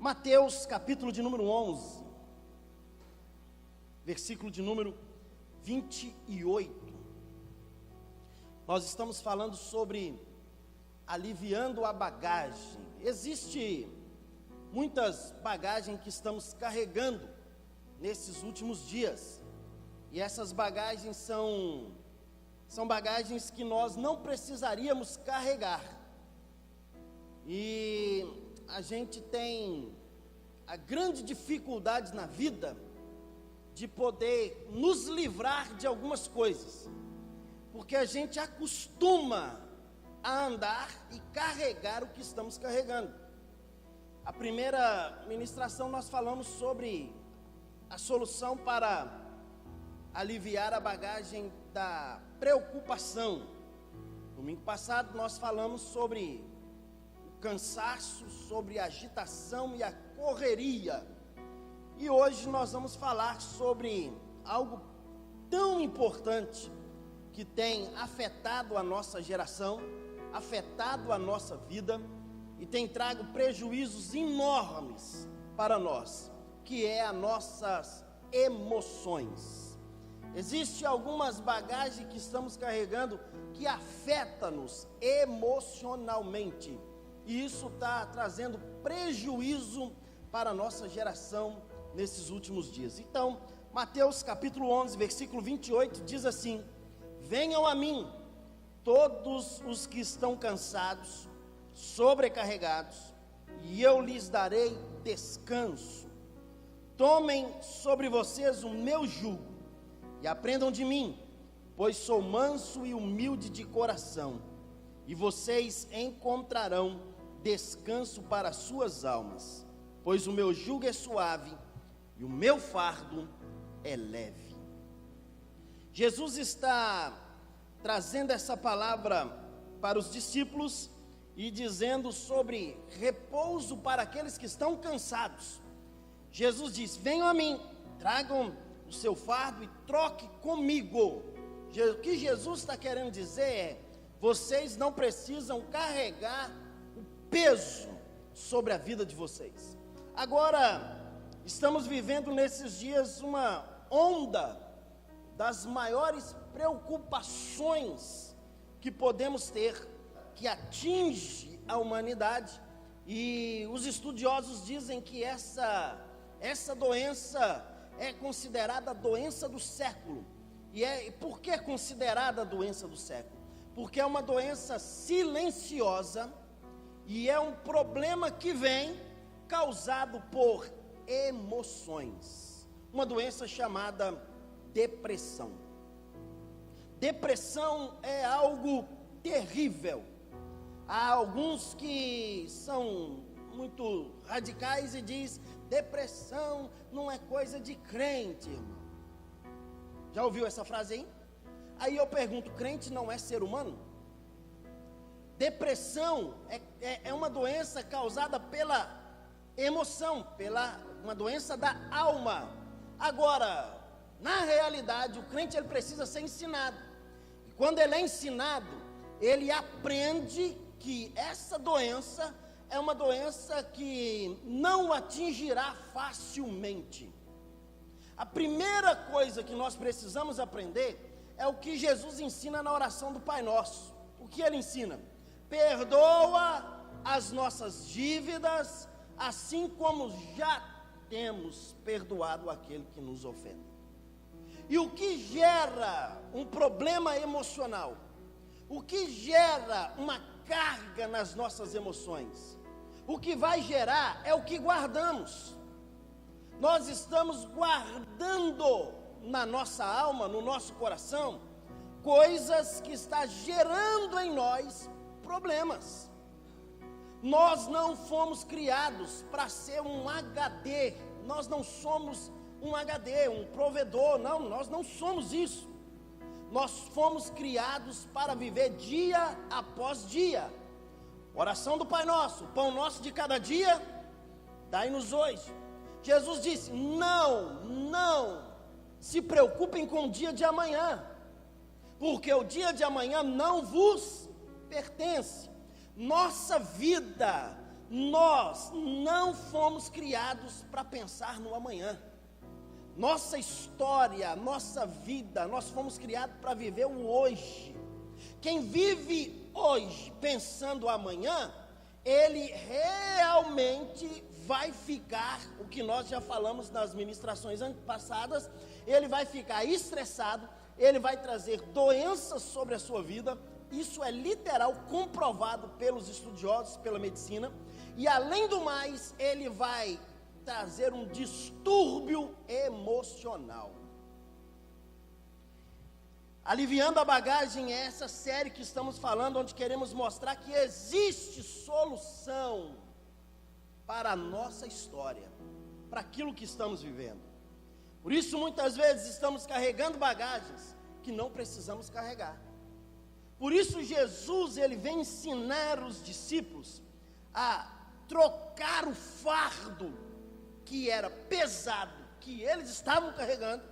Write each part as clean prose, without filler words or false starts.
Mateus, capítulo de número 11, versículo de número 28. Nós estamos falando sobre aliviando a bagagem. Existe muitas bagagens que estamos carregando nesses últimos dias. E essas bagagens são bagagens que nós não precisaríamos carregar. E a gente tem a grande dificuldade na vida de poder nos livrar de algumas coisas, porque a gente acostuma a andar e carregar o que estamos carregando. A primeira ministração nós falamos sobre a solução para aliviar a bagagem da preocupação. Domingo passado nós falamos sobre o cansaço, sobre a agitação e a correria. E hoje nós vamos falar sobre algo tão importante que tem afetado a nossa geração, afetado a nossa vida e tem trago prejuízos enormes para nós, que é as nossas emoções. Existem algumas bagagens que estamos carregando que afetam-nos emocionalmente, e isso está trazendo prejuízo para a nossa geração nesses últimos dias. Então, Mateus capítulo 11, versículo 28 diz assim: venham a mim todos os que estão cansados, sobrecarregados, e eu lhes darei descanso. Tomem sobre vocês o meu jugo e aprendam de mim, pois sou manso e humilde de coração, e vocês encontrarão descanso para as suas almas, pois o meu jugo é suave e o meu fardo é leve. Jesus está trazendo essa palavra para os discípulos e dizendo sobre repouso para aqueles que estão cansados. Jesus diz: venham a mim, tragam o seu fardo e troque comigo. O que Jesus está querendo dizer é: vocês não precisam carregar o peso sobre a vida de vocês. Agora, estamos vivendo nesses dias uma onda das maiores preocupações que podemos ter, que atinge a humanidade, e os estudiosos dizem que essa doença é considerada a doença do século. E por que é considerada a doença do século? Porque é uma doença silenciosa e é um problema que vem causado por emoções. Uma doença chamada depressão. Depressão é algo terrível. Há alguns que são muito radicais e diz: depressão não é coisa de crente, irmão. Já ouviu essa frase aí? Aí eu pergunto: crente não é ser humano? Depressão é uma doença causada pela emoção, uma doença da alma. Agora, na realidade, o crente ele precisa ser ensinado. E quando ele é ensinado, ele aprende que essa doença é uma doença que não atingirá facilmente. A primeira coisa que nós precisamos aprender é o que Jesus ensina na oração do Pai Nosso. O que ele ensina? Perdoa as nossas dívidas, assim como já temos perdoado aquele que nos ofende. E o que gera um problema emocional? O que gera uma carga nas nossas emoções? O que vai gerar é o que guardamos. Nós estamos guardando na nossa alma, no nosso coração, coisas que está gerando em nós problemas. Nós não fomos criados para ser um HD, nós não somos um HD, um provedor, não, nós não somos isso. Nós fomos criados para viver dia após dia. Oração do Pai Nosso: o pão nosso de cada dia, dai-nos hoje. Jesus disse: não se preocupem com o dia de amanhã, porque o dia de amanhã não vos pertence. Nossa vida nós não fomos criados para pensar no amanhã. Nossa história, nossa vida, nós fomos criados para viver o hoje. Quem vive hoje pensando amanhã, ele realmente vai ficar, o que nós já falamos nas ministrações passadas, ele vai ficar estressado, ele vai trazer doenças sobre a sua vida. Isso é literal, comprovado pelos estudiosos, pela medicina. E além do mais, ele vai trazer um distúrbio emocional. Aliviando a bagagem é essa série que estamos falando, onde queremos mostrar que existe solução para a nossa história, para aquilo que estamos vivendo. Por isso, muitas vezes, estamos carregando bagagens que não precisamos carregar. Por isso, Jesus, ele vem ensinar os discípulos a trocar o fardo que era pesado, que eles estavam carregando,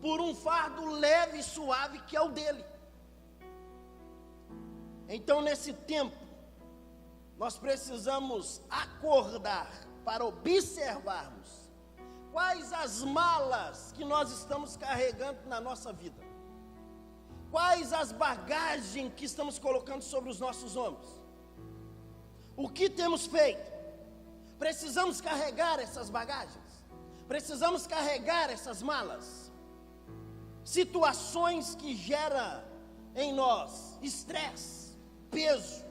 por um fardo leve e suave que é o dele. Então, nesse tempo, nós precisamos acordar para observarmos quais as malas que nós estamos carregando na nossa vida, quais as bagagens que estamos colocando sobre os nossos ombros, o que temos feito. Precisamos carregar essas bagagens, precisamos carregar essas malas, situações que geram em nós estresse, peso,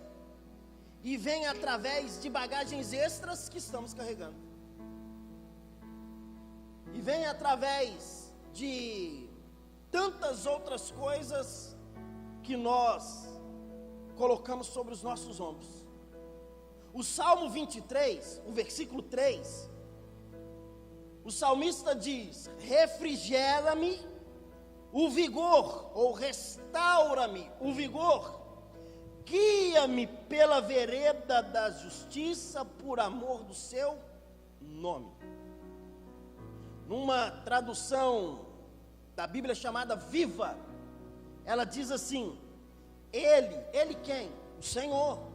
e vem através de bagagens extras que estamos carregando, e vem através de tantas outras coisas que nós colocamos sobre os nossos ombros. O Salmo 23, o versículo 3, o salmista diz: refrigera-me o vigor, ou restaura-me o vigor, guia-me pela vereda da justiça, por amor do seu nome. Numa tradução da Bíblia chamada Viva, ela diz assim: Ele quem? O Senhor.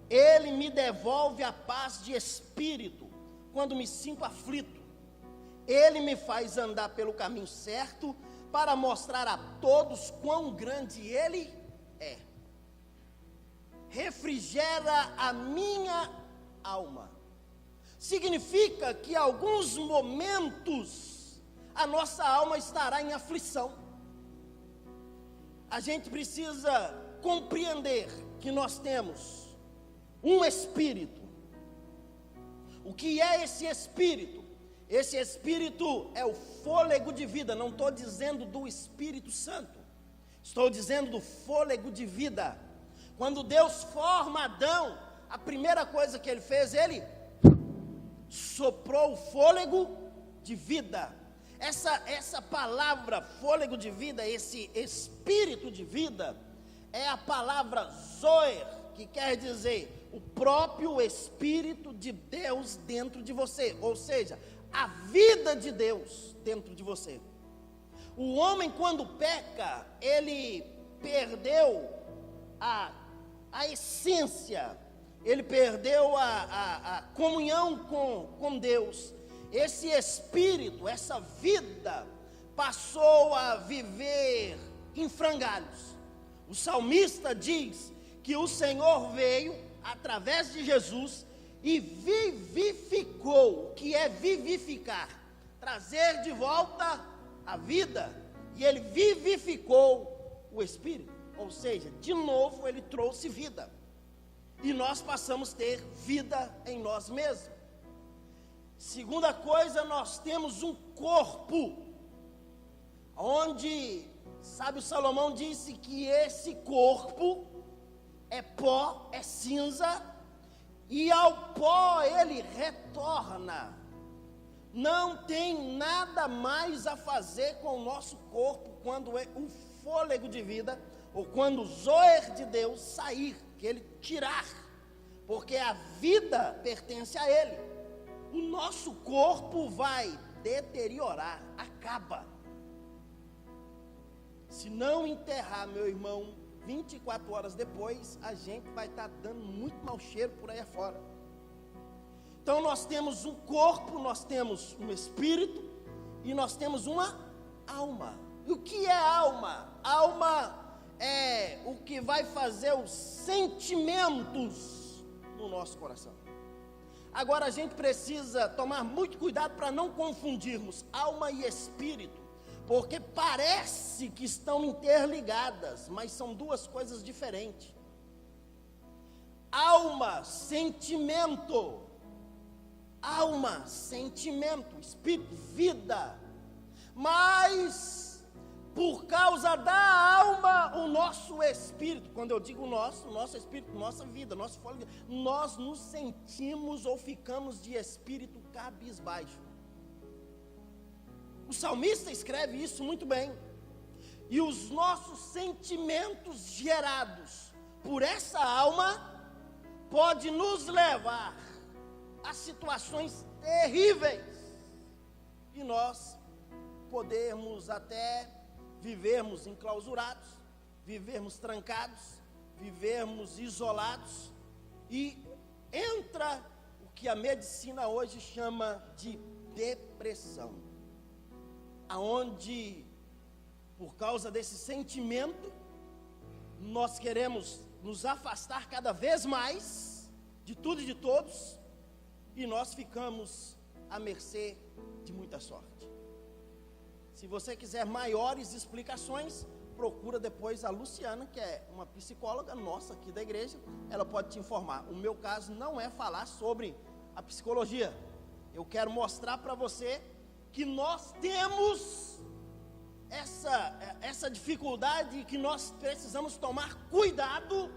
Ele me devolve a paz de espírito quando me sinto aflito. Ele me faz andar pelo caminho certo, para mostrar a todos quão grande Ele é. Refrigera a minha alma. Significa que em alguns momentos a nossa alma estará em aflição. A gente precisa compreender que nós temos um espírito. O que é esse espírito? Esse espírito é o fôlego de vida. Não estou dizendo do Espírito Santo, estou dizendo do fôlego de vida. Quando Deus forma Adão, a primeira coisa que ele fez, ele soprou o fôlego de vida. Essa palavra fôlego de vida, esse espírito de vida, é a palavra zoer, que quer dizer o próprio Espírito de Deus dentro de você, ou seja, a vida de Deus dentro de você. O homem, quando peca, ele perdeu a essência, ele perdeu a comunhão com Deus. Esse espírito, essa vida, passou a viver em frangalhos. O salmista diz que o Senhor veio através de Jesus e vivificou. O que é vivificar? Trazer de volta a vida. E ele vivificou o espírito, ou seja, de novo ele trouxe vida, e nós passamos a ter vida em nós mesmos. Segunda coisa, nós temos um corpo, onde, sabe, o Salomão disse que esse corpo é pó, é cinza, e ao pó ele retorna. Não tem nada mais a fazer com o nosso corpo quando é o fôlego de vida, ou quando o zoer de Deus sair, que ele tirar, porque a vida pertence a ele. O nosso corpo vai deteriorar, acaba. Se não enterrar, meu irmão, 24 horas depois, a gente vai estar dando muito mau cheiro por aí afora. Então nós temos um corpo, nós temos um espírito e nós temos uma alma. E o que é alma? Alma é o que vai fazer os sentimentos no nosso coração. Agora a gente precisa tomar muito cuidado para não confundirmos alma e espírito, porque parece que estão interligadas, mas são duas coisas diferentes. Alma, sentimento. Alma, sentimento, espírito, vida. Mas, por causa da alma, o nosso espírito, quando eu digo nosso espírito, nossa vida, nosso fôlego, nós nos sentimos ou ficamos de espírito cabisbaixo. O salmista escreve isso muito bem. E os nossos sentimentos gerados por essa alma pode nos levar a situações terríveis e nós podemos até vivermos enclausurados, vivermos trancados, vivermos isolados, e entra o que a medicina hoje chama de depressão, aonde por causa desse sentimento nós queremos nos afastar cada vez mais de tudo e de todos, e nós ficamos à mercê de muita sorte. Se você quiser maiores explicações, procura depois a Luciana, que é uma psicóloga nossa aqui da igreja, ela pode te informar. O meu caso não é falar sobre a psicologia, eu quero mostrar para você que nós temos essa dificuldade e que nós precisamos tomar cuidado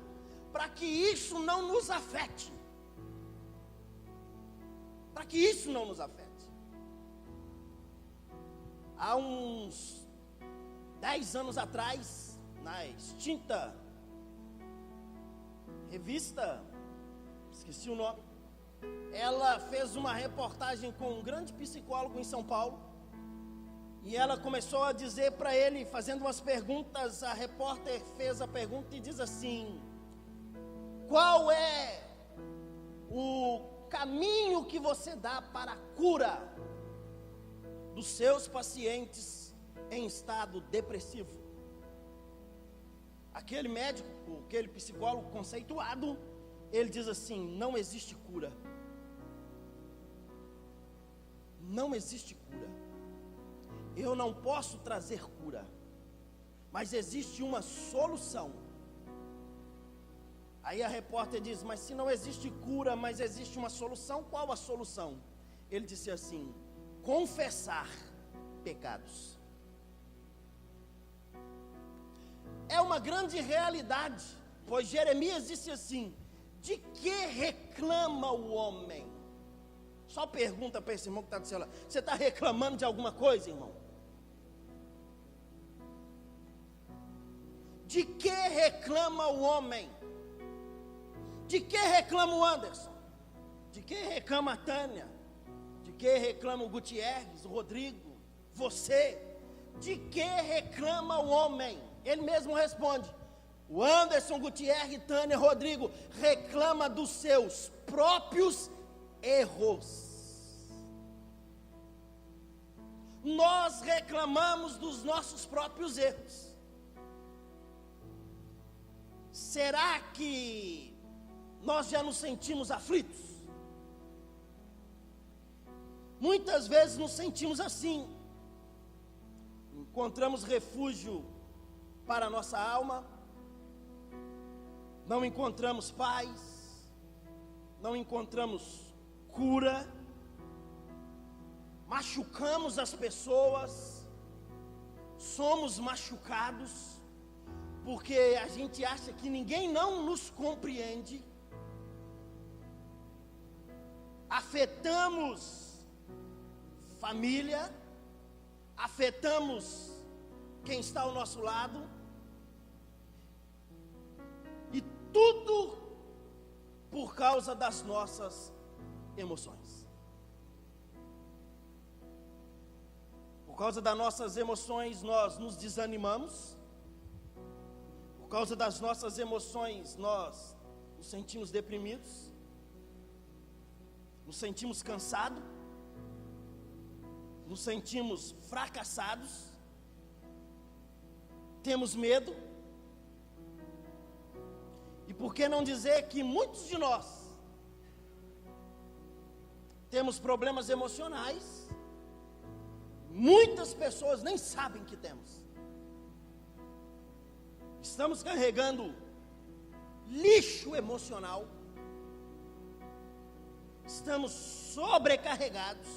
para que isso não nos afete. Para que isso não nos afete. Há uns 10 anos atrás, na extinta revista, esqueci o nome, ela fez uma reportagem com um grande psicólogo em São Paulo, e ela começou a dizer para ele, fazendo umas perguntas, a repórter fez a pergunta e diz assim: qual é o caminho que você dá para a cura dos seus pacientes em estado depressivo? Aquele médico, aquele psicólogo conceituado, ele diz assim: não existe cura. Não existe cura. Eu não posso trazer cura, mas existe uma solução. Aí a repórter diz: mas se não existe cura, mas existe uma solução, qual a solução? Ele disse assim: confessar pecados. É uma grande realidade, pois Jeremias disse assim: de que reclama o homem? Só pergunta para esse irmão que está do seu lado: você está reclamando de alguma coisa, irmão? De que reclama o homem? De que reclama o Anderson? De que reclama a Tânia? De que reclama o Gutierrez, o Rodrigo, você? De que reclama o homem? Ele mesmo responde: o Anderson, Gutierrez, Tânia, Rodrigo reclama dos seus próprios erros. Nós reclamamos dos nossos próprios erros. Será que nós já nos sentimos aflitos? Muitas vezes nos sentimos assim. Encontramos refúgio para a nossa alma, não encontramos paz, não encontramos cura, machucamos as pessoas, somos machucados, porque a gente acha que ninguém não nos compreende, afetamos família, afetamos quem está ao nosso lado, e tudo por causa das nossas emoções. Por causa das nossas emoções nós nos desanimamos, por causa das nossas emoções nós nos sentimos deprimidos, nos sentimos cansados, nos sentimos fracassados, temos medo, e por que não dizer que muitos de nós temos problemas emocionais, muitas pessoas nem sabem que temos. Estamos carregando lixo emocional, estamos sobrecarregados,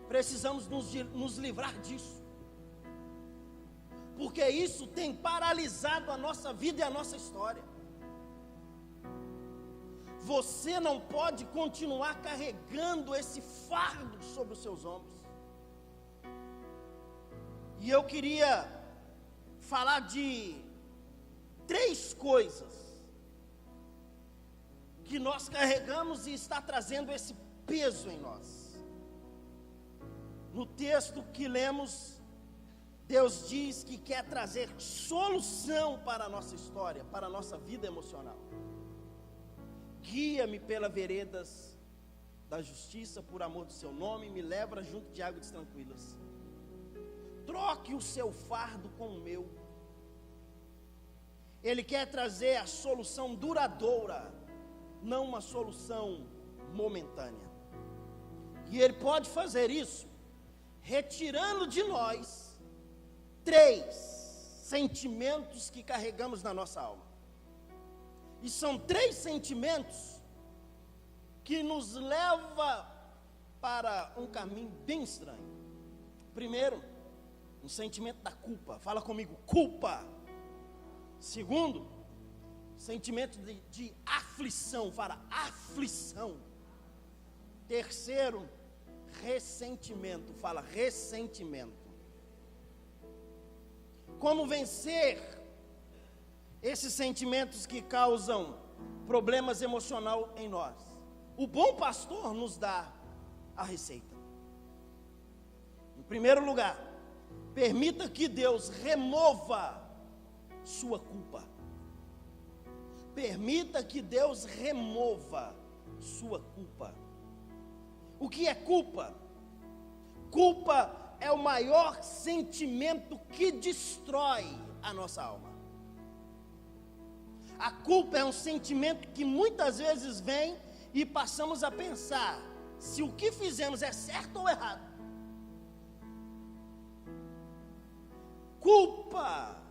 precisamos nos livrar disso, porque isso tem paralisado a nossa vida e a nossa história. Você não pode continuar carregando esse fardo sobre os seus ombros. E eu queria falar de 3 coisas que nós carregamos e está trazendo esse peso em nós. No texto que lemos, Deus diz que quer trazer solução para a nossa história, para a nossa vida emocional. Guia-me pelas veredas da justiça, por amor do seu nome, me leva junto de águas tranquilas. Troque o seu fardo com o meu. Ele quer trazer a solução duradoura, não uma solução momentânea. E Ele pode fazer isso retirando de nós 3 sentimentos que carregamos na nossa alma. E são 3 sentimentos que nos levam para um caminho bem estranho. Primeiro, um sentimento da culpa. Fala comigo, culpa. Segundo, sentimento de aflição. Fala, aflição. Terceiro, ressentimento. Fala, ressentimento. Como vencer esses sentimentos que causam problemas emocionais em nós? O bom pastor nos dá a receita. Em primeiro lugar, permita que Deus remova sua culpa. Permita que Deus remova sua culpa. O que é culpa? Culpa é o maior sentimento que destrói a nossa alma. A culpa é um sentimento que muitas vezes vem e passamos a pensar se o que fizemos é certo ou errado. Culpa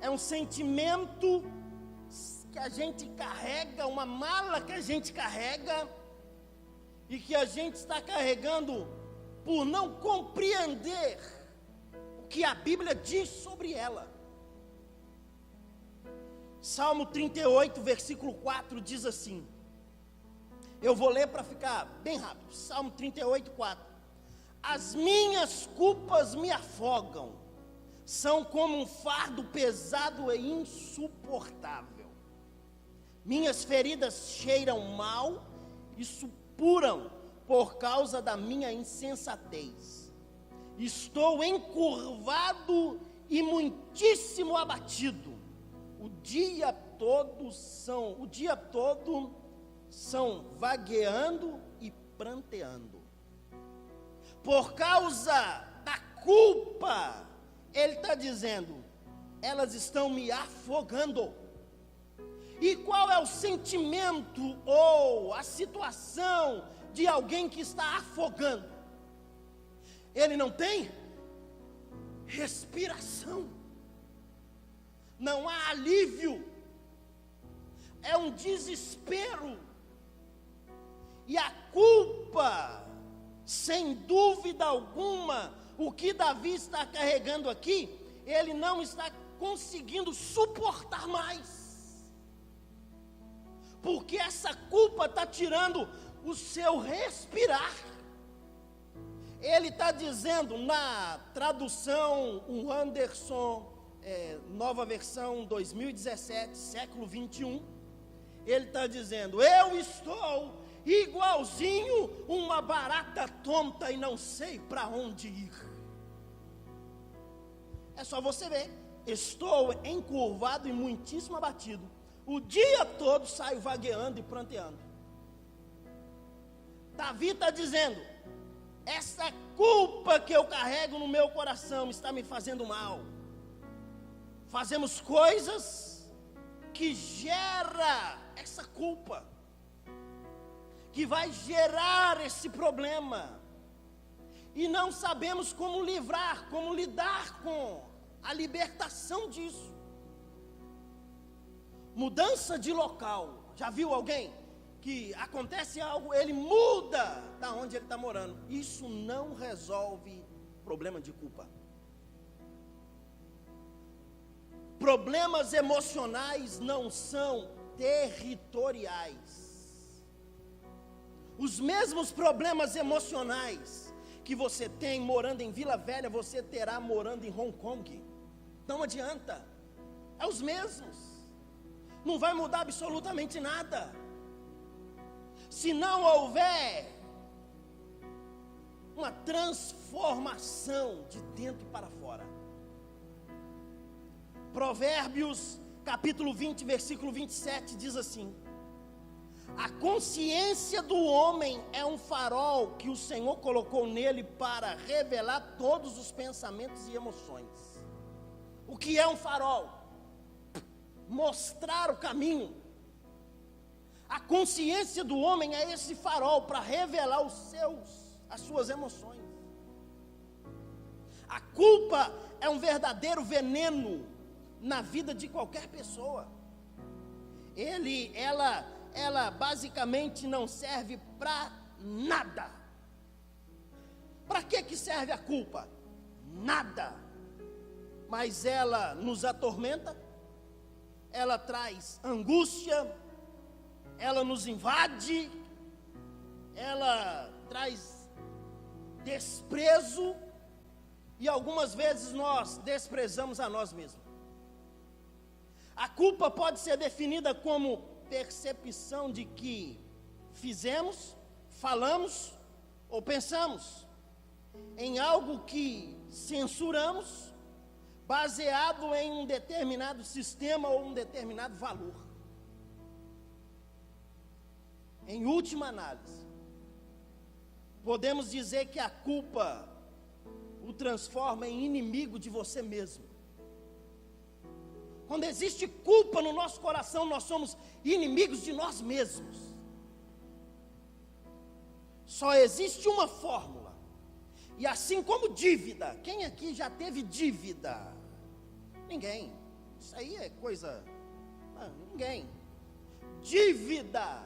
é um sentimento que a gente carrega, uma mala que a gente carrega e que a gente está carregando por não compreender o que a Bíblia diz sobre ela. Salmo 38, versículo 4 diz assim, eu vou ler para ficar bem rápido. Salmo 38, 4. As minhas culpas me afogam, são como um fardo pesado e insuportável. Minhas feridas cheiram mal e supuram por causa da minha insensatez. Estou encurvado e muitíssimo abatido. O dia todo são vagueando e pranteando. Por causa da culpa, ele está dizendo, elas estão me afogando. E qual é o sentimento ou a situação de alguém que está afogando? Ele não tem respiração, não há alívio, é um desespero. E a culpa, sem dúvida alguma, o que Davi está carregando aqui, ele não está conseguindo suportar mais, porque essa culpa está tirando o seu respirar. Ele está dizendo na tradução, o Anderson, nova versão 2017, século 21, ele está dizendo, eu estou igualzinho uma barata tonta e não sei para onde ir. É só você ver, estou encurvado e muitíssimo abatido, o dia todo saio vagueando e pranteando. Davi está dizendo: essa culpa que eu carrego no meu coração está me fazendo mal. Fazemos coisas que gera essa culpa, que vai gerar esse problema, e não sabemos como livrar, como lidar com a libertação disso. Mudança de local. Já viu alguém que acontece algo, ele muda da onde ele está morando? Isso não resolve problema de culpa. Problemas emocionais não são territoriais. Os mesmos problemas emocionais que você tem morando em Vila Velha, você terá morando em Hong Kong. Não adianta, é os mesmos. Não vai mudar absolutamente nada. Se não houver uma transformação de dentro para fora. Provérbios capítulo 20, versículo 27 diz assim: a consciência do homem é um farol que o Senhor colocou nele para revelar todos os pensamentos e emoções. O que é um farol? Mostrar o caminho. A consciência do homem é esse farol para revelar as suas emoções. A culpa é um verdadeiro veneno na vida de qualquer pessoa. Ela basicamente não serve para nada. Para que serve a culpa? Nada. Mas ela nos atormenta, ela traz angústia, ela nos invade, ela traz desprezo, e algumas vezes nós desprezamos a nós mesmos. A culpa pode ser definida como percepção de que fizemos, falamos ou pensamos em algo que censuramos, baseado em um determinado sistema ou um determinado valor. Em última análise, podemos dizer que a culpa o transforma em inimigo de você mesmo. Quando existe culpa no nosso coração, nós somos inimigos de nós mesmos. Só existe uma fórmula. E assim como dívida, quem aqui já teve dívida? Ninguém. Isso aí é coisa... ninguém. Dívida.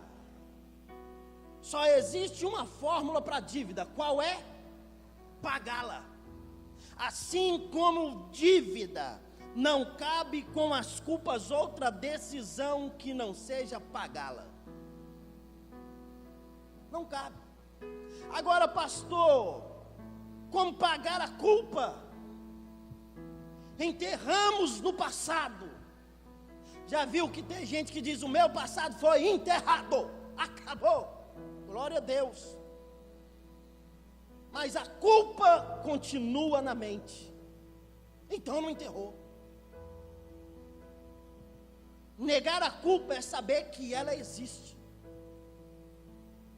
Só existe uma fórmula para dívida. Qual é? Pagá-la. Assim como dívida não cabe com as culpas outra decisão que não seja pagá-la. Não cabe. Agora, pastor, como pagar a culpa? Enterramos no passado. Já viu que tem gente que diz: o meu passado foi enterrado, acabou, glória a Deus. Mas a culpa continua na mente. Então não enterrou. Negar a culpa é saber que ela existe.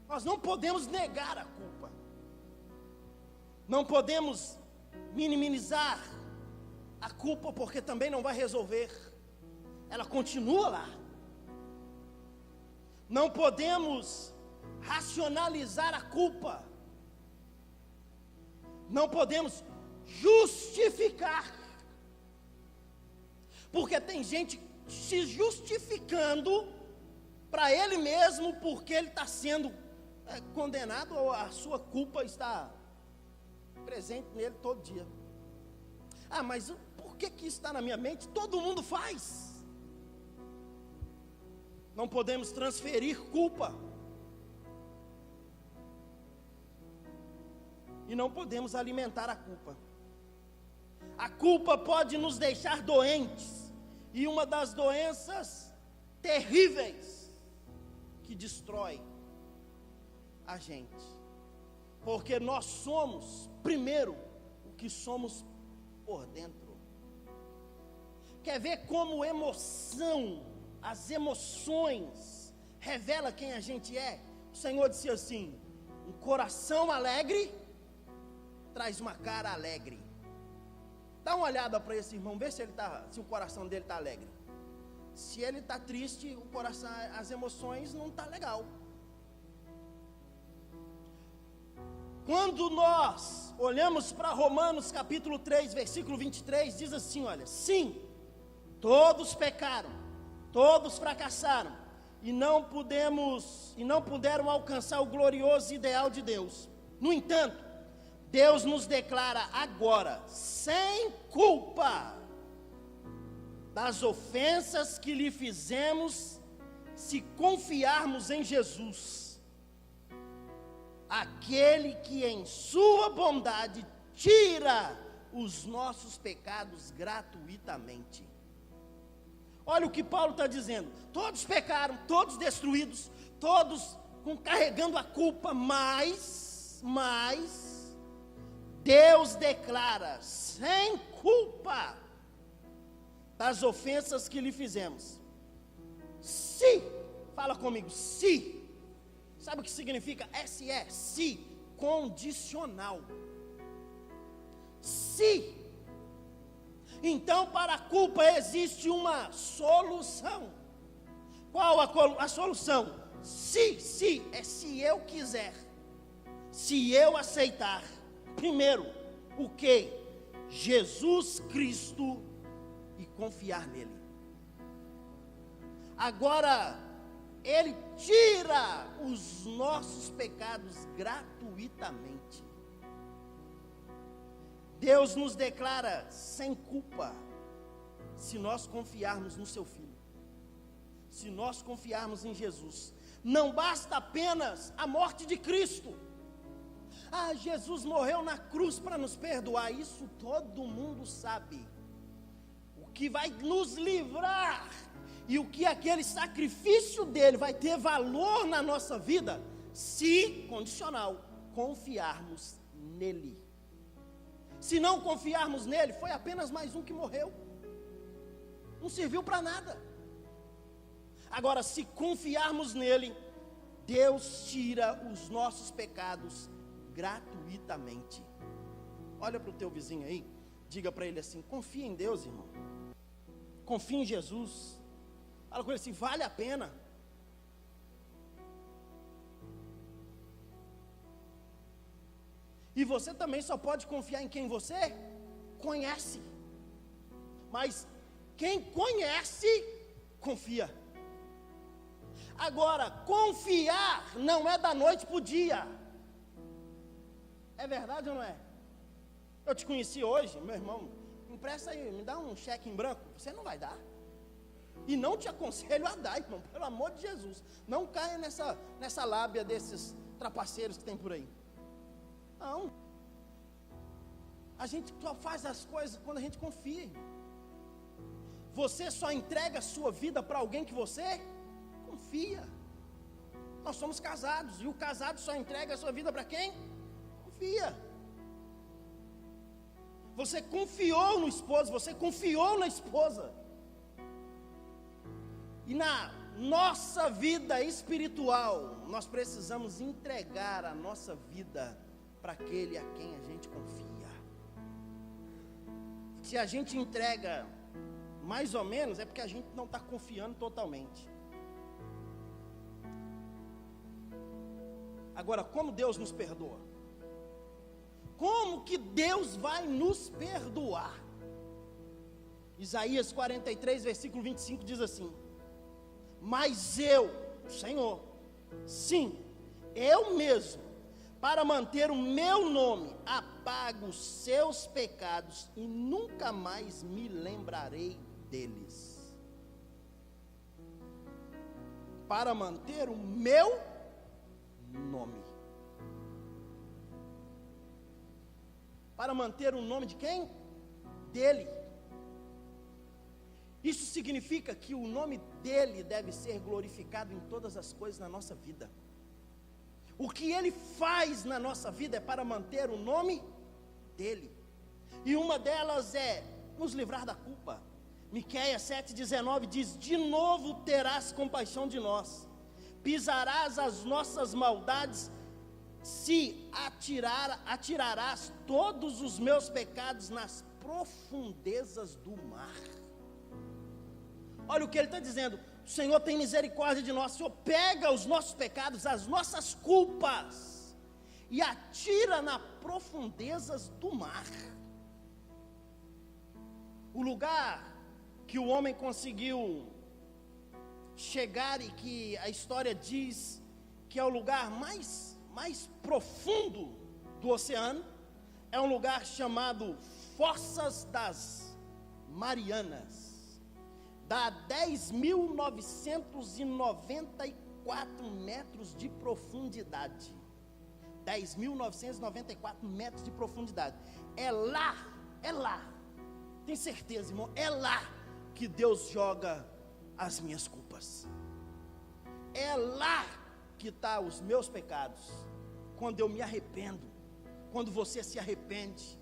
Nós não podemos negar a culpa. Não podemos minimizar a culpa, porque também não vai resolver. Ela continua lá. Não podemos racionalizar a culpa. Não podemos justificar. Porque tem gente se justificando para ele mesmo, porque ele está sendo condenado, ou a sua culpa está presente nele todo dia. Mas por que isso está na minha mente? Todo mundo faz. Não podemos transferir culpa. E não podemos alimentar a culpa. A culpa pode nos deixar doentes. E uma das doenças terríveis que destrói a gente. Porque nós somos, primeiro, o que somos por dentro. Quer ver como emoção, as emoções, revela quem a gente é? O Senhor disse assim: Um coração alegre traz uma cara alegre. Dá uma olhada para esse irmão, vê se o coração dele está alegre. Se ele está triste, o coração, as emoções não estão legal. Quando nós olhamos para Romanos capítulo 3, versículo 23, diz assim, olha, sim, todos pecaram, todos fracassaram, e não puderam alcançar o glorioso ideal de Deus. No entanto, Deus nos declara agora, sem culpa, das ofensas que lhe fizemos, se confiarmos em Jesus, aquele que em sua bondade tira os nossos pecados gratuitamente. Olha o que Paulo está dizendo, todos pecaram, todos destruídos, todos carregando a culpa, mas Deus declara, sem culpa, das ofensas que lhe fizemos. Se, fala comigo, se, sabe o que significa? S-E, se, condicional. Se, então para a culpa existe uma solução. Qual a solução? Se eu quiser, se eu aceitar, primeiro, o que? Jesus Cristo e confiar nele. Agora, ele tira os nossos pecados gratuitamente. Deus nos declara sem culpa, se nós confiarmos no seu Filho, se nós confiarmos em Jesus. Não basta apenas a morte de Cristo. Jesus morreu na cruz para nos perdoar, isso todo mundo sabe. O que vai nos livrar e o que aquele sacrifício dele vai ter valor na nossa vida, se, condicional, confiarmos nele. Se não confiarmos nele, foi apenas mais um que morreu, não serviu para nada. Agora, se confiarmos nele, Deus tira os nossos pecados gratuitamente. Olha para o teu vizinho aí, diga para ele assim, confia em Deus, irmão, confia em Jesus. Fala com ele assim, vale a pena. E você também só pode confiar em quem você conhece. Mas quem conhece, confia. Agora, confiar não é da noite para o dia. É verdade ou não é? Eu te conheci hoje, meu irmão, empresta aí, me dá um cheque em branco. Você não vai dar. E não te aconselho a dar, irmão, pelo amor de Jesus. Não caia nessa lábia desses trapaceiros que tem por aí. Não. A gente só faz as coisas quando a gente confia. Você só entrega a sua vida para alguém que você confia. Nós somos casados, e o casado só entrega a sua vida para quem? Confia. Você confiou no esposo, você confiou na esposa. E na nossa vida espiritual, nós precisamos entregar a nossa vida para aquele a quem a gente confia. Se a gente entrega mais ou menos, é porque a gente não está confiando totalmente. Agora, como Deus nos perdoa? Como que Deus vai nos perdoar? Isaías 43, versículo 25 diz assim: mas eu, Senhor, sim, eu mesmo, para manter o meu nome, apago os seus pecados e nunca mais me lembrarei deles. Para manter o meu nome. Para manter o nome de quem? Dele. Isso significa que o nome dele deve ser glorificado em todas as coisas na nossa vida. O que ele faz na nossa vida é para manter o nome dele. E uma delas é nos livrar da culpa. Miqueias 7,19 diz: de novo terás compaixão de nós, pisarás as nossas maldades se atirarás todos os meus pecados nas profundezas do mar. Olha o que ele está dizendo: o Senhor tem misericórdia de nós. O Senhor pega os nossos pecados, as nossas culpas, e atira nas profundezas do mar. O lugar que o homem conseguiu chegar, e que a história diz que é o lugar mais profundo do oceano, é um lugar chamado Fossas das Marianas. Dá 10.994 metros de profundidade. 10.994 metros de profundidade. É lá, tem certeza, irmão, é lá que Deus joga as minhas culpas. É lá que estão os meus pecados. Quando eu me arrependo, quando você se arrepende,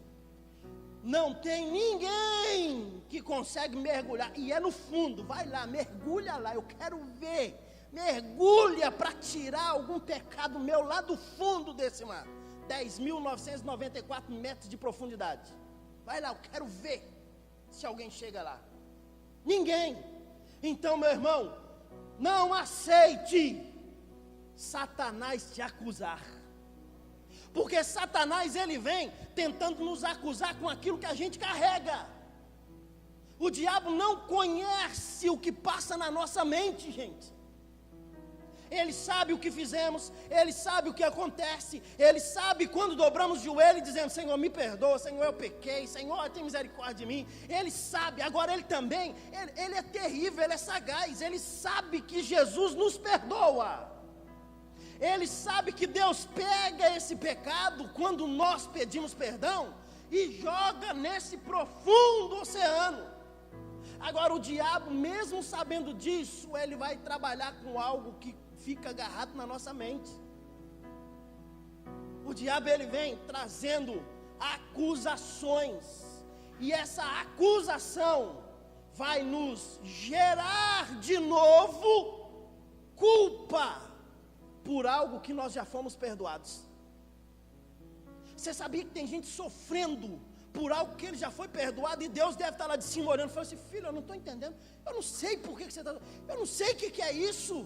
não tem ninguém que consegue mergulhar, e é no fundo. Vai lá, mergulha lá, eu quero ver. Mergulha para tirar algum pecado meu lá do fundo desse mar. 10.994 metros de profundidade. Vai lá, eu quero ver se alguém chega lá. Ninguém. Então, meu irmão, não aceite Satanás te acusar. Porque Satanás, ele vem tentando nos acusar com aquilo que a gente carrega. O diabo não conhece o que passa na nossa mente, gente. Ele sabe o que fizemos, ele sabe o que acontece, ele sabe quando dobramos o joelho e dizemos: Senhor, me perdoa, Senhor, eu pequei, Senhor, tem misericórdia de mim. Ele sabe. Agora ele também, ele é terrível, ele é sagaz, ele sabe que Jesus nos perdoa. Ele sabe que Deus pega esse pecado quando nós pedimos perdão e joga nesse profundo oceano. Agora o diabo, mesmo sabendo disso, ele vai trabalhar com algo que fica agarrado na nossa mente. O diabo, ele vem trazendo acusações, e essa acusação vai nos gerar de novo culpa por algo que nós já fomos perdoados. Você sabia que tem gente sofrendo por algo que ele já foi perdoado, e Deus deve estar lá de cima olhando e falando assim: filho, eu não estou entendendo, eu não sei por que você está, eu não sei o que é isso.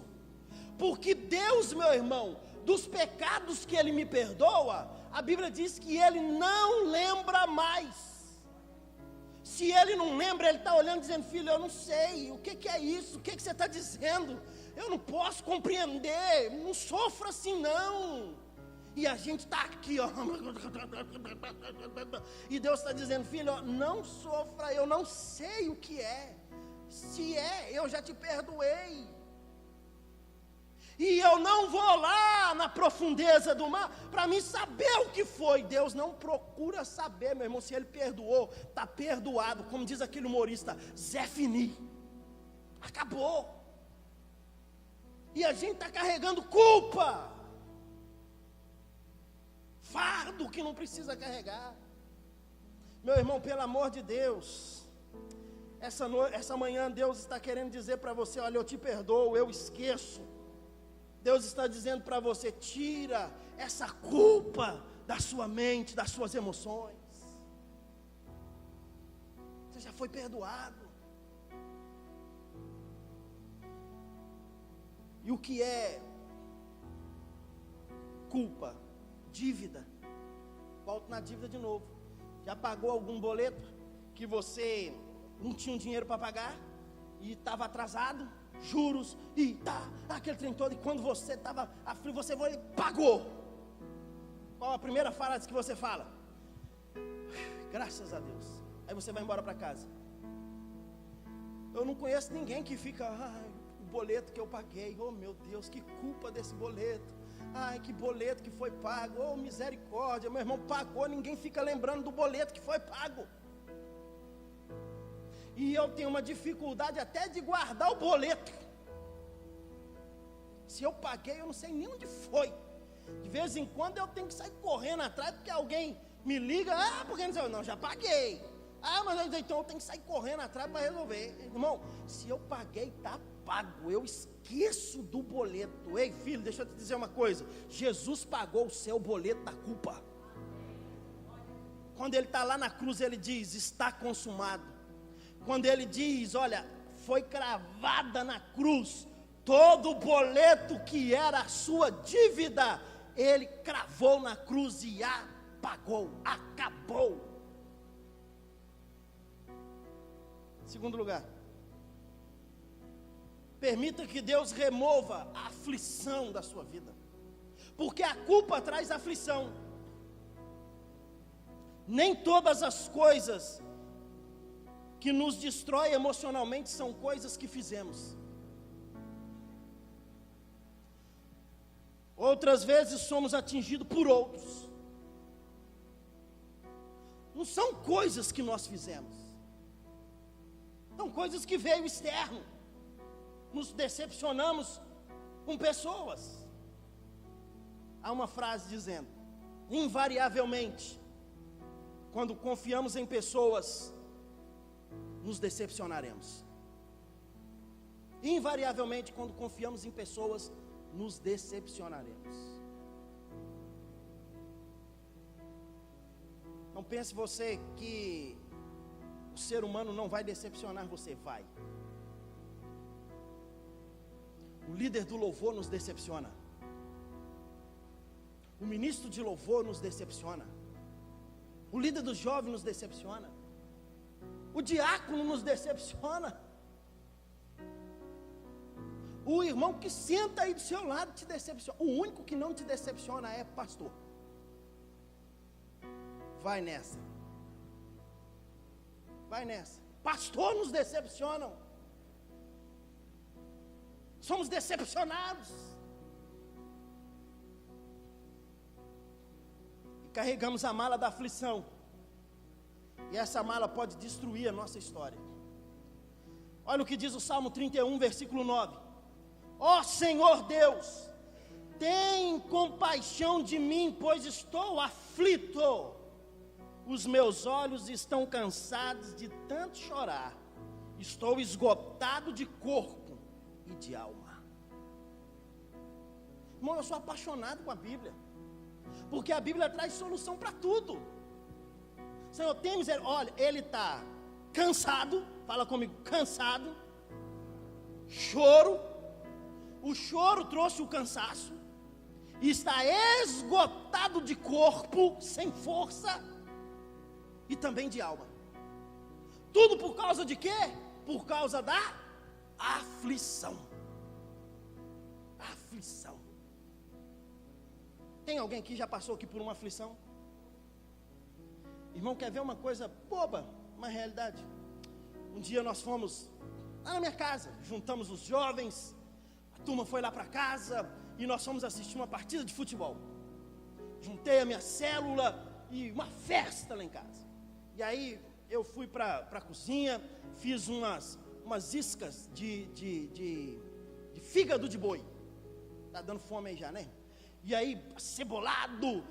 Porque Deus, meu irmão, dos pecados que ele me perdoa, a Bíblia diz que ele não lembra mais. Se ele não lembra, ele está olhando dizendo: filho, eu não sei, o que é isso, o que você está dizendo, eu não posso compreender, não sofra assim não. E a gente está aqui, ó, e Deus está dizendo: filho, ó, não sofra, eu não sei o que é, se é, eu já te perdoei. E eu não vou lá na profundeza do mar para mim saber o que foi. Deus não procura saber, meu irmão. Se ele perdoou, está perdoado. Como diz aquele humorista, Zé Fini. Acabou. E a gente está carregando culpa, fardo que não precisa carregar. Meu irmão, pelo amor de Deus, essa manhã Deus está querendo dizer para você: olha, eu te perdoo, eu esqueço. Deus está dizendo para você: tira essa culpa da sua mente, das suas emoções. Você já foi perdoado. E o que é culpa? Dívida. Volto na dívida de novo. Já pagou algum boleto que você não tinha dinheiro para pagar e estava atrasado? Juros, e tá, aquele trem todo, e quando você estava aflito, você foi e pagou. Qual a primeira frase que você fala? Graças a Deus. Aí você vai embora para casa. Eu não conheço ninguém que fica: ai, o boleto que eu paguei, oh meu Deus, que culpa desse boleto. Ai, que boleto que foi pago, oh misericórdia, meu irmão, pagou, ninguém fica lembrando do boleto que foi pago. E eu tenho uma dificuldade até de guardar o boleto. Se eu paguei, eu não sei nem onde foi. De vez em quando eu tenho que sair correndo atrás, porque alguém me liga: ah, porque não, já paguei. Ah, mas então eu tenho que sair correndo atrás para resolver. Irmão, se eu paguei, está pago, eu esqueço do boleto. Ei, filho, deixa eu te dizer uma coisa, Jesus pagou o seu boleto da culpa. Quando ele está lá na cruz, ele diz, está consumado. Quando ele diz, olha, foi cravada na cruz, todo o boleto que era a sua dívida, ele cravou na cruz e apagou, acabou. Segundo lugar, permita que Deus remova a aflição da sua vida, porque a culpa traz aflição. Nem todas as coisas que nos destrói emocionalmente são coisas que fizemos. Outras vezes somos atingidos por outros. Não são coisas que nós fizemos. São coisas que veio externo. Nos decepcionamos com pessoas. Há uma frase dizendo, invariavelmente, quando confiamos em pessoas, nos decepcionaremos. Invariavelmente, quando confiamos em pessoas, nos decepcionaremos. Não pense você que o ser humano não vai decepcionar, você vai. O líder do louvor nos decepciona. O ministro de louvor nos decepciona. O líder do jovem nos decepciona. O diácono nos decepciona. O irmão que senta aí do seu lado te decepciona. O único que não te decepciona é pastor. Vai nessa. Vai nessa. Pastor nos decepcionam. Somos decepcionados. E carregamos a mala da aflição. E essa mala pode destruir a nossa história. Olha o que diz o Salmo 31, versículo 9. Ó Senhor Deus, tem compaixão de mim, pois estou aflito. Os meus olhos estão cansados de tanto chorar. Estou esgotado de corpo e de alma. Irmão, eu sou apaixonado com a Bíblia, porque a Bíblia traz solução para tudo. Senhor, tem misericórdia. Olha, ele está cansado, fala comigo, cansado, choro, o choro trouxe o cansaço, e está esgotado de corpo, sem força, e também de alma. Tudo por causa de quê? Por causa da aflição. Aflição. Tem alguém que já passou aqui por uma aflição? Irmão, quer ver uma coisa boba, uma realidade? Um dia nós fomos lá na minha casa, juntamos os jovens, a turma foi lá para casa e nós fomos assistir uma partida de futebol. Juntei a minha célula e uma festa lá em casa. E aí eu fui para a cozinha, fiz umas iscas de fígado de boi. Tá dando fome aí já, né? E aí, cebolado,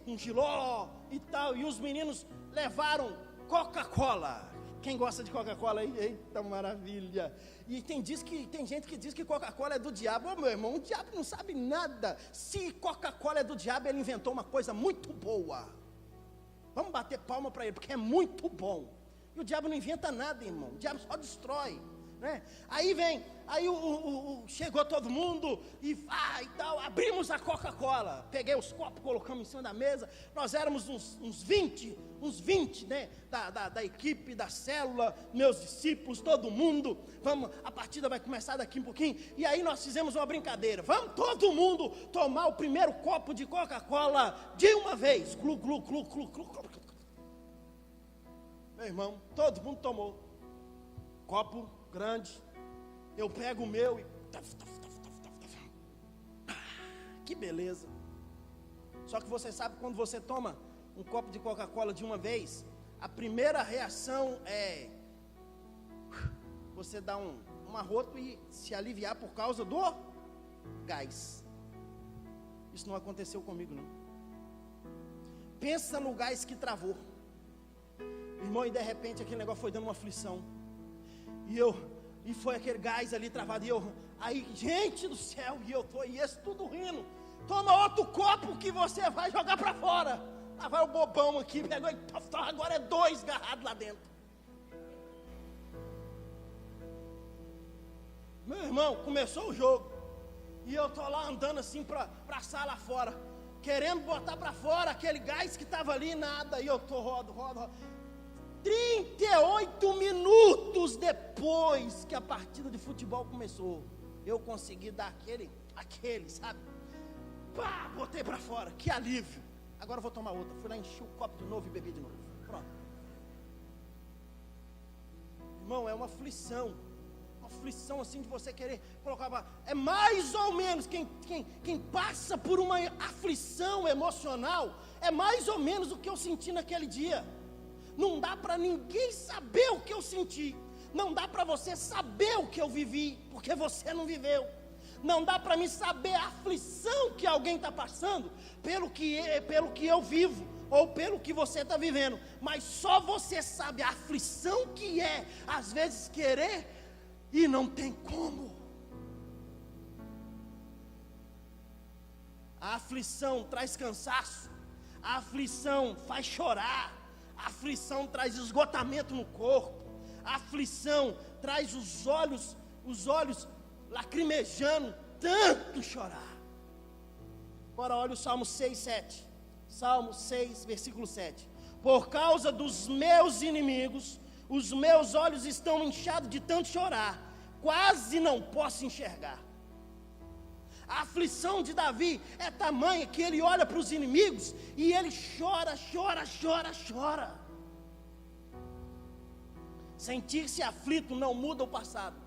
com jiló e tal. E os meninos levaram Coca-Cola. Quem gosta de Coca-Cola aí? Eita maravilha. E tem gente que diz que Coca-Cola é do diabo. Ô meu irmão, o diabo não sabe nada. Se Coca-Cola é do diabo, ele inventou uma coisa muito boa. Vamos bater palma para ele, porque é muito bom. E o diabo não inventa nada, irmão. O diabo só destrói. Né? Aí chegou todo mundo e tal, abrimos a Coca-Cola, peguei os copos, colocamos em cima da mesa. Nós éramos uns 20, né, da equipe, da célula, meus discípulos, todo mundo. A partida vai começar daqui um pouquinho. E aí nós fizemos uma brincadeira, vamos todo mundo tomar o primeiro copo de Coca-Cola de uma vez. Glu, glu, glu, glu, glu, glu. Meu irmão, todo mundo tomou copo grande. Eu pego o meu e que beleza. Só que você sabe, quando você toma um copo de Coca-Cola de uma vez, a primeira reação é você dar um arroto e se aliviar por causa do gás. Isso não aconteceu comigo, não. Pensa no gás que travou, irmão, e de repente aquele negócio foi dando uma aflição. E E foi aquele gás ali travado. E eu, aí, gente do céu, e esse tudo rindo. Toma outro copo que você vai jogar para fora. Lá vai o bobão aqui, pegou e agora é 2 garrados lá dentro. Meu irmão, começou o jogo. E eu tô lá andando assim para a sala fora, querendo botar para fora aquele gás que estava ali, nada. E eu tô rodo. 38 minutos depois que a partida de futebol começou, eu consegui dar aquele, sabe? Pá, botei para fora, que alívio. Agora eu vou tomar outra. Fui lá, enchi o copo de novo e bebi de novo. Pronto. Irmão, é uma aflição assim de você querer colocar. É mais ou menos, quem passa por uma aflição emocional, é mais ou menos o que eu senti naquele dia. Não dá para ninguém saber o que eu senti. Não dá para você saber o que eu vivi, porque você não viveu. Não dá para mim saber a aflição que alguém está passando, pelo que eu vivo, ou pelo que você está vivendo. Mas só você sabe a aflição que é, às vezes, querer e não tem como. A aflição traz cansaço, a aflição faz chorar, a aflição traz esgotamento no corpo, a aflição traz os olhos lacrimejando, tanto chorar. Agora olha o Salmo 6, 7. Salmo 6, versículo 7. Por causa dos meus inimigos, os meus olhos estão inchados de tanto chorar, quase não posso enxergar. A aflição de Davi é tamanha que ele olha para os inimigos e ele chora. Sentir-se aflito não muda o passado.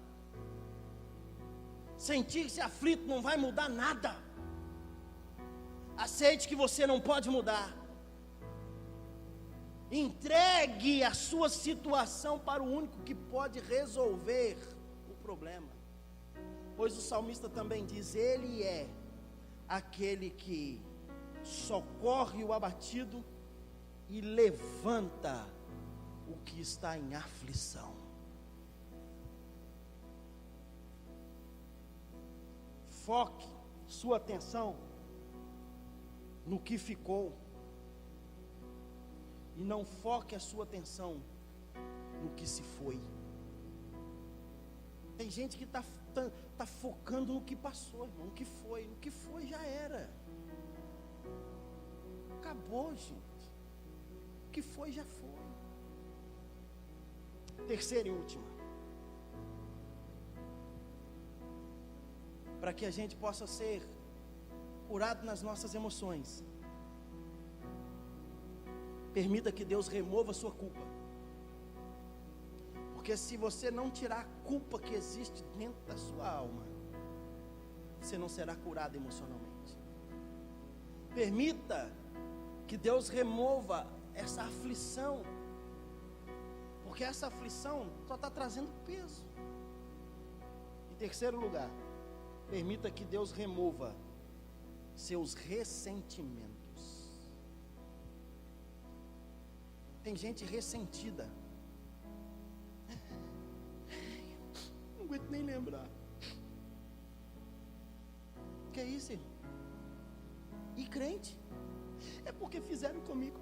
Sentir-se aflito não vai mudar nada. Aceite que você não pode mudar. Entregue a sua situação para o único que pode resolver o problema. Pois o salmista também diz: Ele é aquele que socorre o abatido e levanta o que está em aflição. Foque sua atenção no que ficou, e não foque a sua atenção no que se foi. Tem gente que está focando no que passou, irmão. O que foi já era. Acabou, gente. O que foi já foi. Terceira e última. Para que a gente possa ser curado nas nossas emoções, permita que Deus remova a sua culpa. Porque se você não tirar a culpa que existe dentro da sua alma, você não será curado emocionalmente. Permita que Deus remova essa aflição, porque essa aflição só está trazendo peso. Em terceiro lugar, permita que Deus remova seus ressentimentos. Tem gente ressentida. Não aguento nem lembrar. Que é isso, irmão? E crente? É porque fizeram comigo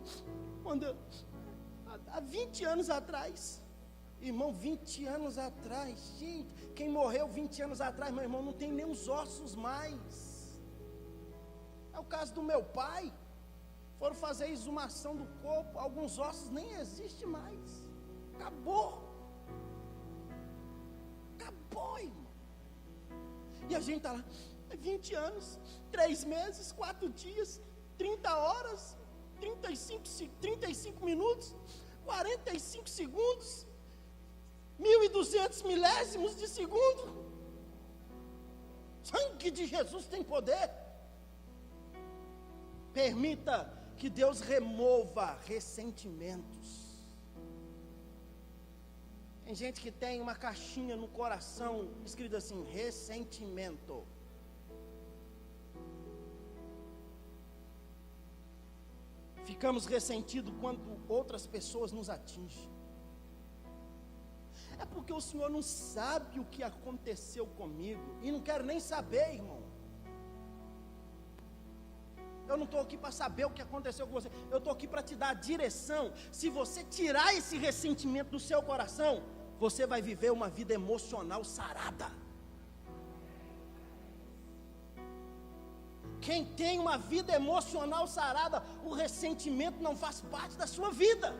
há 20 anos atrás. Irmão, 20 anos atrás, gente, quem morreu 20 anos atrás, meu irmão, não tem nem os ossos mais. É o caso do meu pai. Foram fazer exumação do corpo, alguns ossos nem existem mais. Acabou, irmão. E a gente está lá, 20 anos, 3 meses, 4 dias, 30 horas, 35 minutos, 45 segundos, 1.200 milésimos de segundo. Sangue de Jesus tem poder. Permita que Deus remova ressentimentos. Tem gente que tem uma caixinha no coração escrito assim: ressentimento. Ficamos ressentidos quando outras pessoas nos atingem. É porque o senhor não sabe o que aconteceu comigo. E não quero nem saber, irmão. Eu não estou aqui para saber o que aconteceu com você. Eu estou aqui para te dar a direção. Se você tirar esse ressentimento do seu coração, você vai viver uma vida emocional sarada. Quem tem uma vida emocional sarada, o ressentimento não faz parte da sua vida.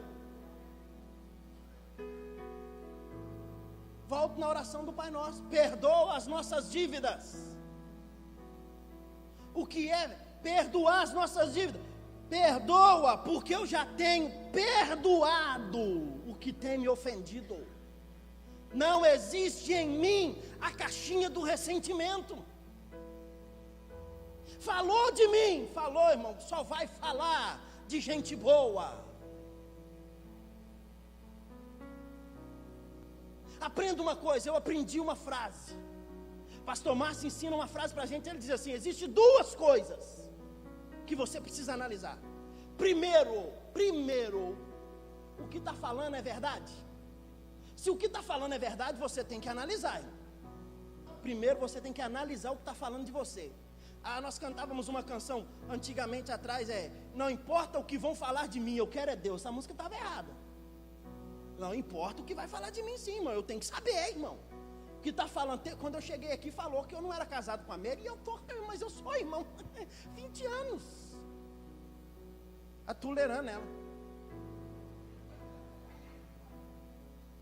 Volto na oração do Pai Nosso. Perdoa as nossas dívidas. O que é perdoar as nossas dívidas? Perdoa, porque eu já tenho perdoado o que tem me ofendido. Não existe em mim a caixinha do ressentimento. Falou de mim, falou, irmão, só vai falar de gente boa. Aprenda uma coisa, eu aprendi uma frase. Pastor Márcio ensina uma frase para a gente, ele diz assim: existe duas coisas que você precisa analisar. Primeiro, o que está falando é verdade? Se o que está falando é verdade, você tem que analisar. Primeiro você tem que analisar o que está falando de você. Nós cantávamos uma canção antigamente atrás, não importa o que vão falar de mim, eu quero é Deus. Essa música estava errada. Não importa o que vai falar de mim sim, irmão, eu tenho que saber, irmão. O que está falando, quando eu cheguei aqui falou que eu não era casado com a Mary, mas eu sou, irmão, 20 anos. Atulerando ela.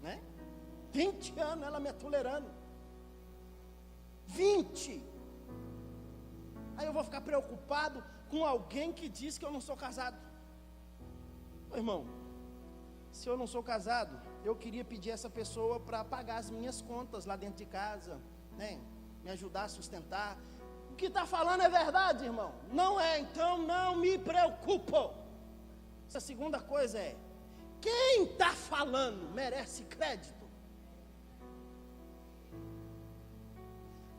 Né? 20 anos ela me atulerando. 20. Aí eu vou ficar preocupado com alguém que diz que eu não sou casado. Ô, irmão, se eu não sou casado, eu queria pedir essa pessoa para pagar as minhas contas lá dentro de casa, né? Me ajudar a sustentar. O que está falando é verdade, irmão? Não é, então não me preocupo. Essa segunda coisa é: quem está falando merece crédito?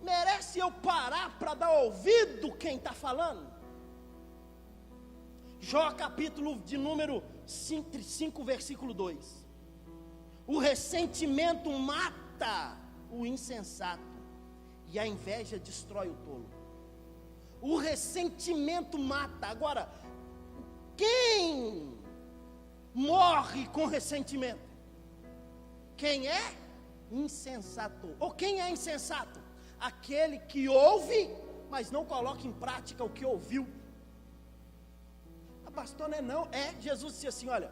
Merece eu parar para dar ouvido quem está falando? Jó capítulo de número 5, versículo 2. O ressentimento mata o insensato e a inveja destrói o tolo. O ressentimento mata. Agora, quem morre com ressentimento? Quem é insensato? Ou quem é insensato? Aquele que ouve, mas não coloca em prática o que ouviu. Pastor, não é, Jesus disse assim, olha,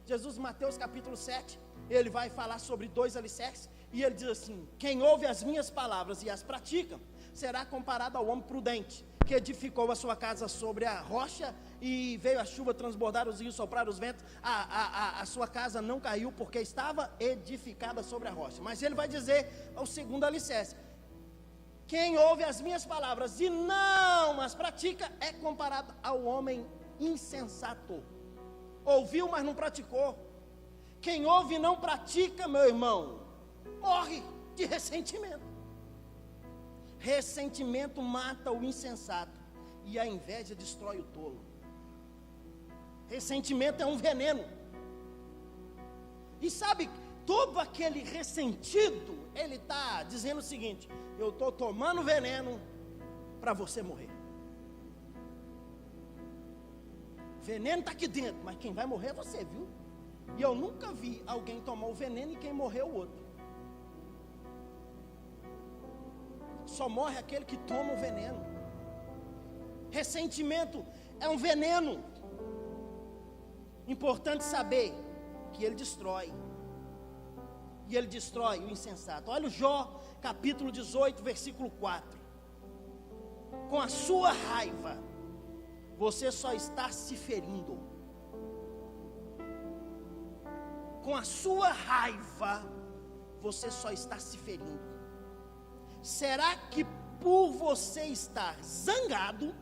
Jesus Mateus capítulo 7, ele vai falar sobre 2 alicerces, e ele diz assim: quem ouve as minhas palavras e as pratica, será comparado ao homem prudente, que edificou a sua casa sobre a rocha, e veio a chuva transbordar os rios, soprar os ventos, a sua casa não caiu, porque estava edificada sobre a rocha. Mas ele vai dizer o segundo alicerce: quem ouve as minhas palavras e não as pratica, é comparado ao homem insensato. Ouviu, mas não praticou. Quem ouve e não pratica, meu irmão, morre de ressentimento. Ressentimento mata o insensato e a inveja destrói o tolo. Ressentimento é um veneno. E sabe, todo aquele ressentido, ele está dizendo o seguinte: eu estou tomando veneno para você morrer. Veneno está aqui dentro, mas quem vai morrer é você, viu? E eu nunca vi alguém tomar o veneno e quem morreu o outro. Só morre aquele que toma o veneno. Ressentimento é um veneno. Importante saber que ele destrói. E ele destrói o insensato. Olha o Jó, capítulo 18, versículo 4. Com a sua raiva, você só está se ferindo. Com a sua raiva, você só está se ferindo. Será que por você estar zangado,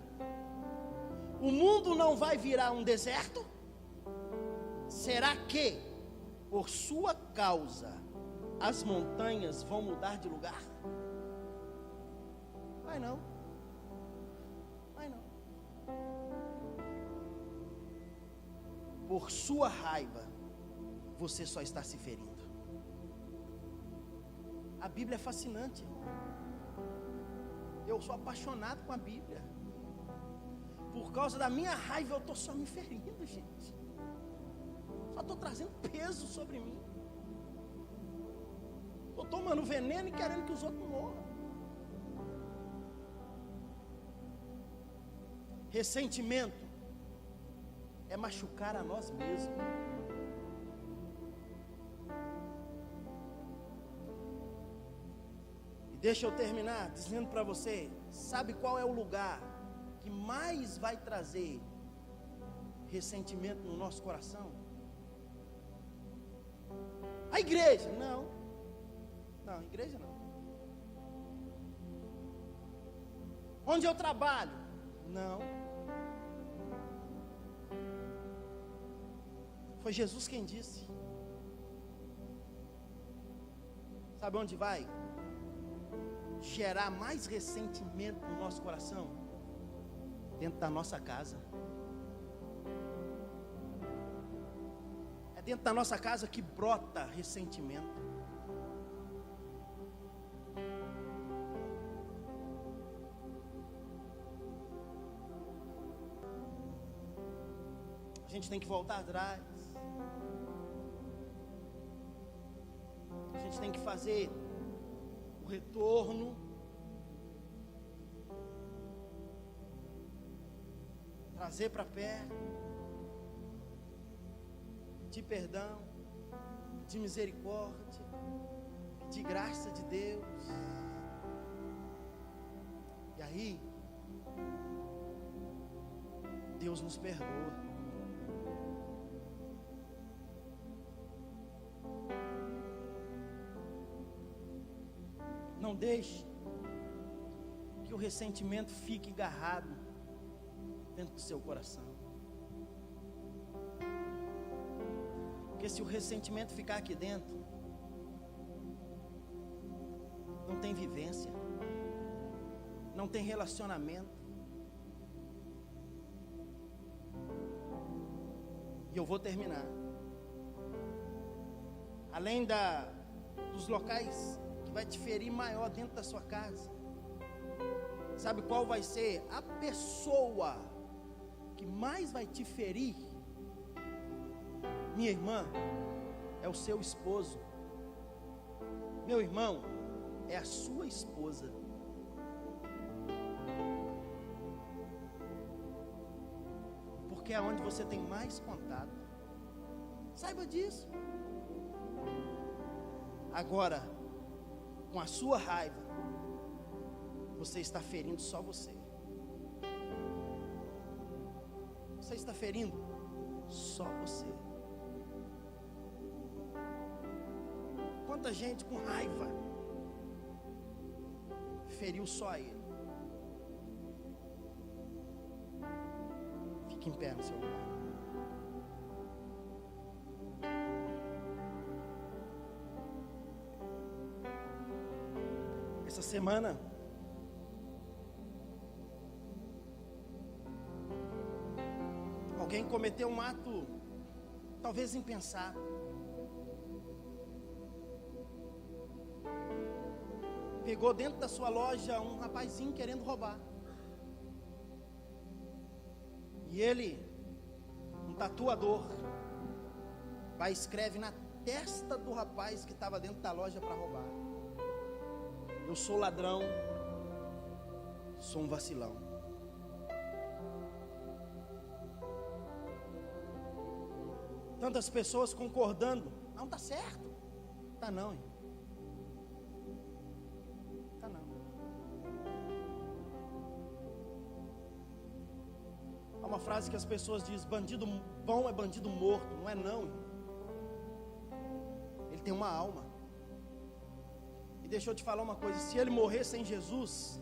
o mundo não vai virar um deserto? Será que, por sua causa, as montanhas vão mudar de lugar? Vai não. Vai não. Por sua raiva, você só está se ferindo. A Bíblia é fascinante. Eu sou apaixonado com a Bíblia. Por causa da minha raiva eu estou só me ferindo, gente. Só estou trazendo peso sobre mim. Estou tomando veneno e querendo que os outros morram. Ressentimento é machucar a nós mesmos. E deixa eu terminar dizendo para você, sabe qual é o lugar que mais vai trazer ressentimento no nosso coração? A igreja. Não, igreja não. Onde eu trabalho? Não. Foi Jesus quem disse. Sabe onde vai gerar mais ressentimento no nosso coração? Dentro da nossa casa. É dentro da nossa casa que brota ressentimento. A gente tem que voltar atrás. A gente tem que fazer o retorno. Trazer para perto. Pedir perdão. Pedir misericórdia. Pedir graça de Deus. E aí, Deus nos perdoa. Não deixe que o ressentimento fique agarrado dentro do seu coração. Porque se o ressentimento ficar aqui dentro, não tem vivência, não tem relacionamento. E eu vou terminar. Além dos locais vai te ferir maior dentro da sua casa. Sabe qual vai ser a pessoa que mais vai te ferir? Minha irmã, é o seu esposo. Meu irmão, é a sua esposa. Porque é onde você tem mais contato. Saiba disso. Agora, com a sua raiva, você está ferindo só você. Você está ferindo só você. Quanta gente com raiva feriu só ele. Fique em pé no seu lugar. Essa semana alguém cometeu um ato talvez impensado. Pegou dentro da sua loja um rapazinho querendo roubar. E ele, um tatuador, vai e escreve na testa do rapaz que estava dentro da loja para roubar: eu sou ladrão, sou um vacilão. Tantas pessoas concordando. Não, tá certo. Tá não, hein? Tá não. Há uma frase que as pessoas dizem: bandido bom é bandido morto. Não é não, hein? Ele tem uma alma. E deixa eu te falar uma coisa: se ele morrer sem Jesus,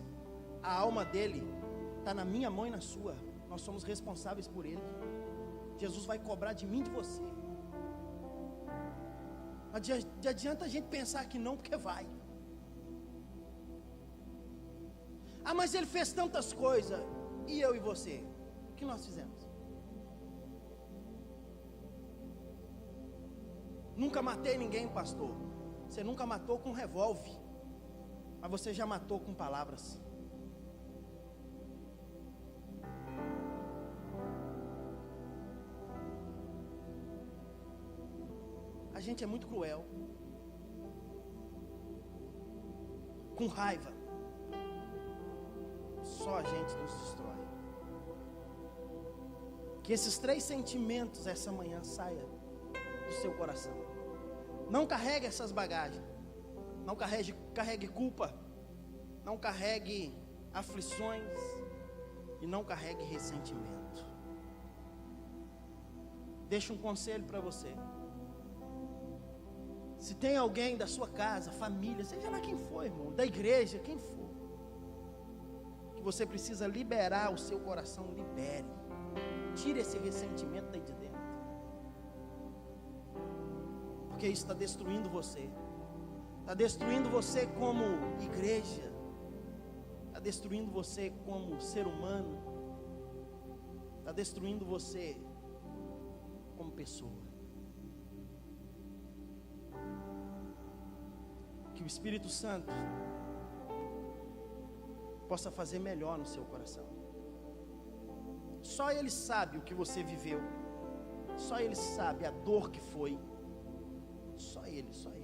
a alma dele está na minha mão e na sua. Nós somos responsáveis por ele. Jesus vai cobrar de mim e de você. Não adianta a gente pensar que não, porque vai. Ah, mas ele fez tantas coisas. E eu e você? O que nós fizemos? Nunca matei ninguém, pastor. Você nunca matou com um revólver. mas você já matou com palavras. A gente é muito cruel, com raiva. Só a gente nos destrói. Que esses 3 sentimentos essa manhã saia do seu coração. Não carregue essas bagagens. Não carregue culpa. Não carregue aflições. E não carregue ressentimento. Deixa um conselho para você. Se tem alguém da sua casa, família, seja lá quem for, irmão, da igreja, quem for, que você precisa liberar o seu coração, libere. Tire esse ressentimento daí de dentro. Porque isso está destruindo você. Está destruindo você como igreja. Está destruindo você como ser humano. Está destruindo você como pessoa. Que o Espírito Santo possa fazer melhor no seu coração. Só Ele sabe o que você viveu. Só Ele sabe a dor que foi. Só Ele sabe.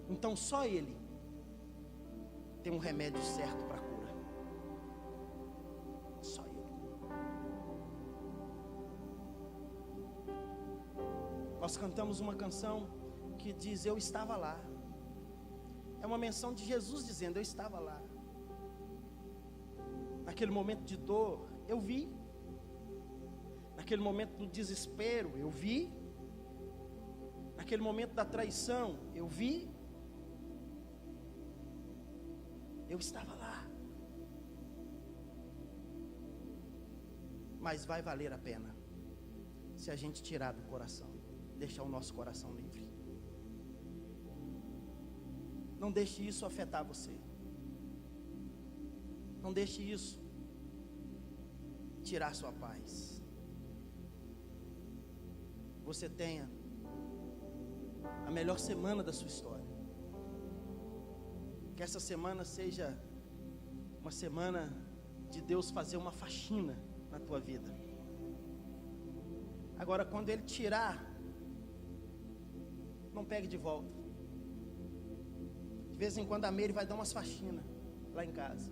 Então só Ele tem um remédio certo para a cura. Só Ele. Nós cantamos uma canção que diz: eu estava lá. É uma menção de Jesus dizendo: eu estava lá. Naquele momento de dor, eu vi. Naquele momento do desespero, eu vi. Naquele momento da traição, eu vi. Eu estava lá. Mas vai valer a pena se a gente tirar do coração, deixar o nosso coração livre. Não deixe isso afetar você. Não deixe isso tirar sua paz. Você tenha a melhor semana da sua história. Que essa semana seja uma semana de Deus fazer uma faxina na tua vida. Agora, quando Ele tirar, não pegue de volta. De vez em quando a Meire vai dar umas faxinas lá em casa.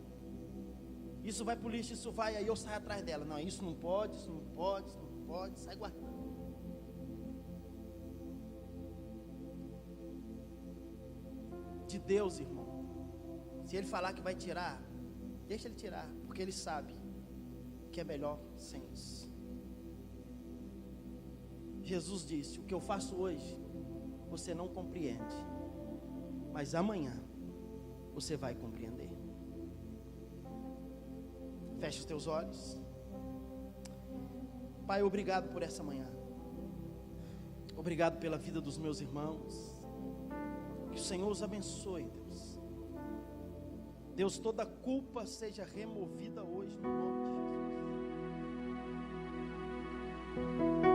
Isso vai pro lixo, isso vai, aí eu saio atrás dela. Não, isso não pode, isso não pode, isso não pode, sai guardando. De Deus, irmão, se Ele falar que vai tirar, deixa Ele tirar, porque Ele sabe que é melhor sem isso. Jesus disse: o que eu faço hoje, você não compreende, mas amanhã você vai compreender. Feche os teus olhos. Pai, obrigado por essa manhã. Obrigado pela vida dos meus irmãos. Que o Senhor os abençoe, Deus. Deus, toda culpa seja removida hoje no nome de Jesus.